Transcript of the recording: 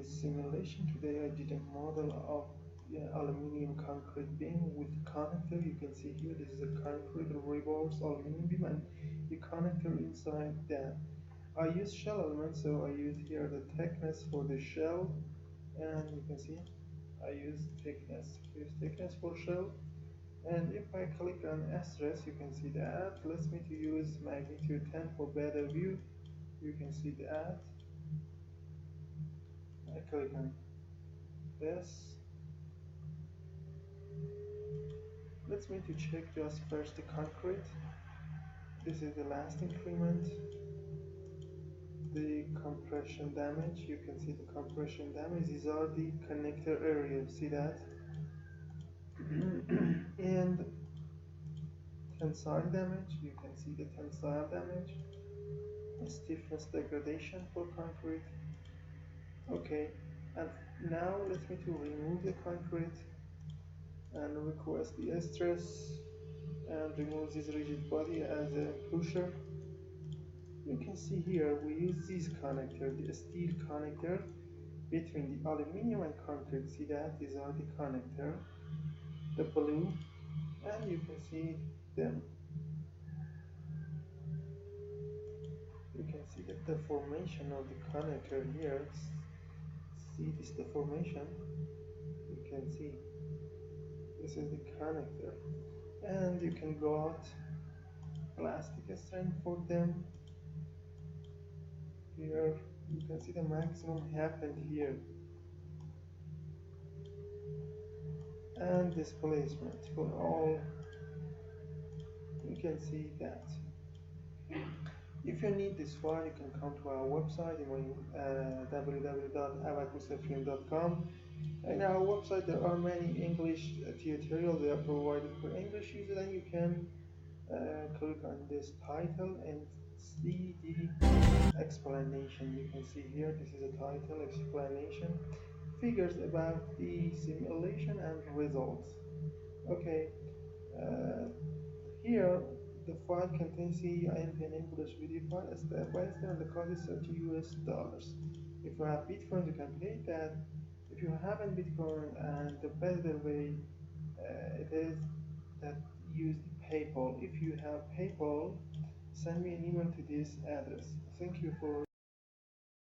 this simulation. Today I did a model of aluminium concrete beam with connector. You can see here this is a concrete reverse aluminium beam and the connector inside that. I use shell elements, so I use here the thickness for the shell, and you can see I use thickness. Use thickness for shell, and if I click on stress, you can see that lets me to use magnitude 10 for better view. You can see that I click on this. Lets me to check just first the concrete. This is the last increment. The compression damage, you can see the compression damage. These are the connector areas, see that? And tensile damage, you can see the tensile damage. Stiffness degradation for concrete. Okay, and now let me to remove the concrete and request the stress and remove this rigid body as a pusher. You can see here we use this connector, the steel connector between the aluminium and concrete. See that? These are the connector, the blue, and you can see them. You can see the deformation of the connector here. See this deformation? You can see this is the connector, and you can got plastic strength for them. Here you can see the maximum happened here, and displacement for all. You can see that. If you need this file, you can come to our website in www.abacusfm.com. In our website there are many English tutorials that are provided for English users, and you can click on this title and see the explanation. You can see here this is a title, explanation, figures about the simulation and results. Okay, here the file contains CIMP and English video file step by step, and the cost is $30 US. If you have Bitcoin, you can pay that. If you haven't Bitcoin, and the better way it is that use PayPal. If you have PayPal, send me an email to this address. Thank you for